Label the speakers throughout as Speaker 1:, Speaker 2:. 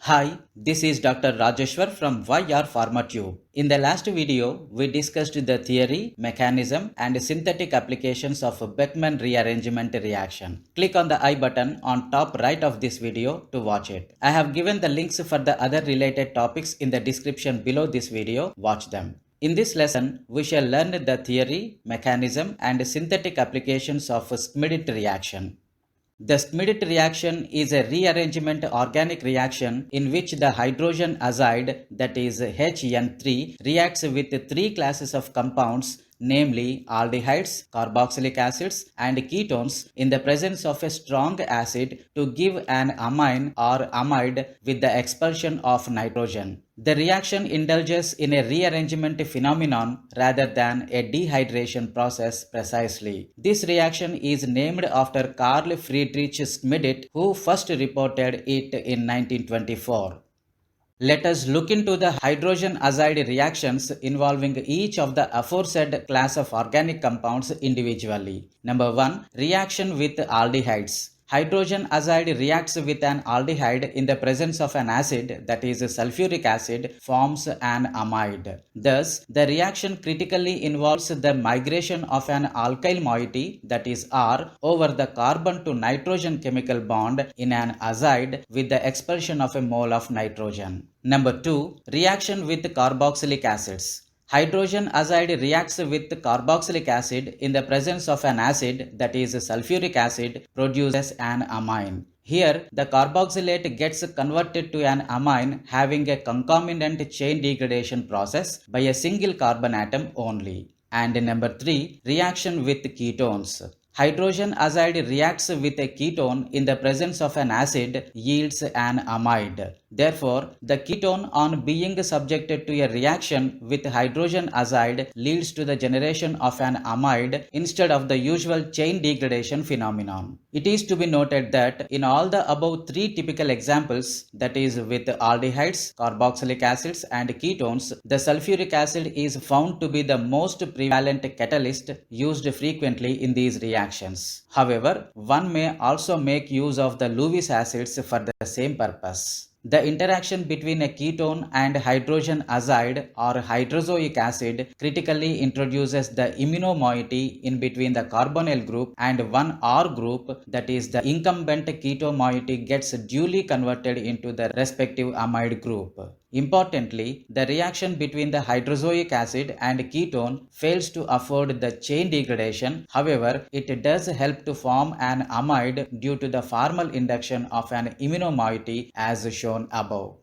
Speaker 1: Hi, this is Dr. Rajeshwar from YR PharmaTube. In the last video, we discussed the theory, mechanism, and synthetic applications of Beckmann rearrangement reaction. Click on the I button on top right of this video to watch it. I have given the links for the other related topics in the description below this video. Watch them. In this lesson, we shall learn the theory, mechanism, and synthetic applications of Schmidt reaction. The Schmidt reaction is a rearrangement organic reaction in which the hydrogen azide, that is HN3, reacts with three classes of compounds, namely aldehydes, carboxylic acids, and ketones in the presence of a strong acid to give an amine or amide with the expulsion of nitrogen. The reaction indulges in a rearrangement phenomenon rather than a dehydration process precisely. This reaction is named after Carl Friedrich Schmidt, who first reported it in 1924. Let us look into the hydrogen azide reactions involving each of the aforesaid class of organic compounds individually. Number 1. Reaction with aldehydes. Hydrogen azide reacts with an aldehyde in the presence of an acid, that is sulfuric acid, forms an amide. Thus, the reaction critically involves the migration of an alkyl moiety, that is R, over the carbon to nitrogen chemical bond in an azide with the expulsion of a mole of nitrogen. Number 2. Reaction with carboxylic acids. Hydrogen azide reacts with carboxylic acid in the presence of an acid, that is sulfuric acid, produces an amine. Here, the carboxylate gets converted to an amine having a concomitant chain degradation process by a single carbon atom only. And number 3, reaction with ketones. Hydrogen azide reacts with a ketone in the presence of an acid, yields an amide. Therefore, the ketone on being subjected to a reaction with hydrogen azide leads to the generation of an amide instead of the usual chain degradation phenomenon. It is to be noted that in all the above three typical examples, that is with aldehydes, carboxylic acids and ketones, the sulfuric acid is found to be the most prevalent catalyst used frequently in these reactions. However, one may also make use of the Lewis acids for the same purpose. The interaction between a ketone and hydrogen azide or hydrozoic acid critically introduces the imino moiety in between the carbonyl group and one R group, that is the incumbent keto moiety gets duly converted into the respective amide group. Importantly, the reaction between the hydrozoic acid and ketone fails to afford the chain degradation. However, it does help to form an amide due to the formal induction of an imino moiety as shown above.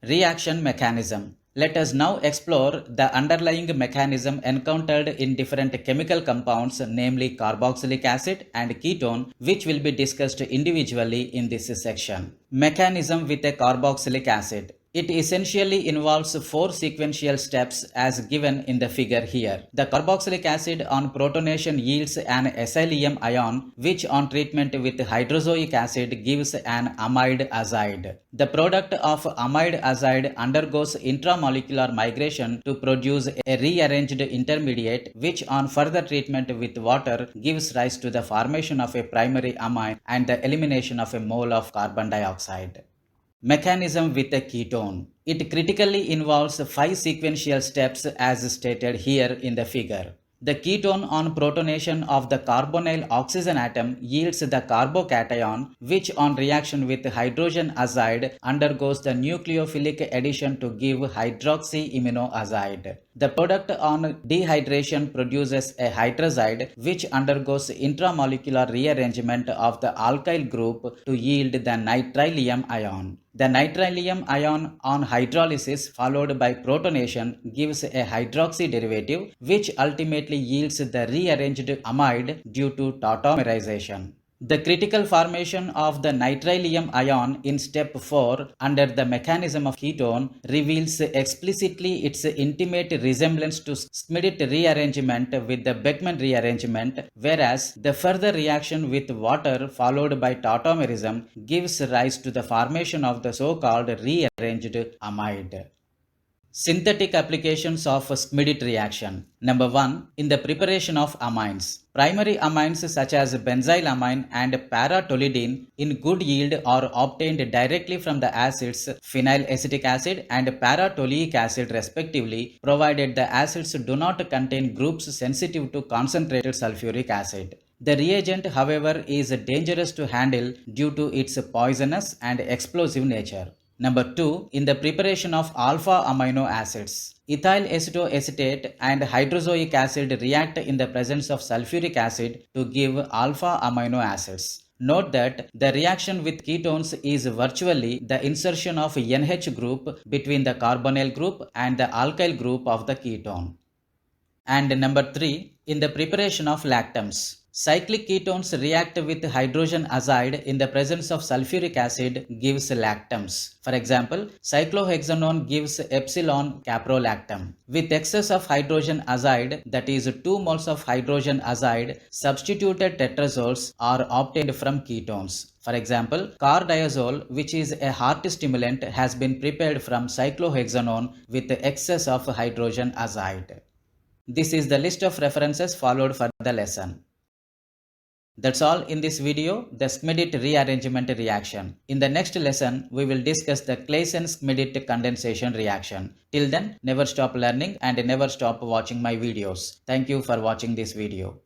Speaker 1: Reaction mechanism. Let us now explore the underlying mechanism encountered in different chemical compounds, namely carboxylic acid and ketone, which will be discussed individually in this section. Mechanism with a carboxylic acid. It essentially involves four sequential steps as given in the figure here. The carboxylic acid on protonation yields an acylium ion, which on treatment with hydrozoic acid gives an amide azide. The product of amide azide undergoes intramolecular migration to produce a rearranged intermediate, which on further treatment with water gives rise to the formation of a primary amine and the elimination of a mole of carbon dioxide. Mechanism with a ketone. It critically involves 5 sequential steps as stated here in the figure. The ketone on protonation of the carbonyl oxygen atom yields the carbocation, which on reaction with hydrogen azide undergoes the nucleophilic addition to give hydroxyiminoazide. The product on dehydration produces a hydrazide, which undergoes intramolecular rearrangement of the alkyl group to yield the nitrylium ion. The nitrylium ion on hydrolysis followed by protonation gives a hydroxy derivative, which ultimately yields the rearranged amide due to tautomerization. The critical formation of the nitrylium ion in step 4 under the mechanism of ketone reveals explicitly its intimate resemblance to Schmidt rearrangement with the Beckmann rearrangement, whereas the further reaction with water followed by tautomerism gives rise to the formation of the so-called rearranged amide. Synthetic applications of Schmidt reaction. Number 1. In the preparation of amines. Primary amines such as benzylamine and para-toluidine in good yield are obtained directly from the acids phenylacetic acid and para-toluic acid respectively, provided the acids do not contain groups sensitive to concentrated sulfuric acid. The reagent, however, is dangerous to handle due to its poisonous and explosive nature. Number 2. In the preparation of alpha amino acids. Ethyl acetoacetate and hydrozoic acid react in the presence of sulfuric acid to give alpha amino acids. Note that the reaction with ketones is virtually the insertion of NH group between the carbonyl group and the alkyl group of the ketone. And number 3. In the preparation of lactams. Cyclic ketones react with hydrogen azide in the presence of sulfuric acid gives lactams. For example, cyclohexanone gives epsilon caprolactam. With excess of hydrogen azide, that is 2 moles of hydrogen azide, substituted tetrazoles are obtained from ketones. For example, cardiazole, which is a heart stimulant, has been prepared from cyclohexanone with excess of hydrogen azide. This is the list of references followed for the lesson. That's all in this video, the Schmidt rearrangement reaction. In the next lesson, we will discuss the Claisen-Schmidt condensation reaction. Till then, never stop learning and never stop watching my videos. Thank you for watching this video.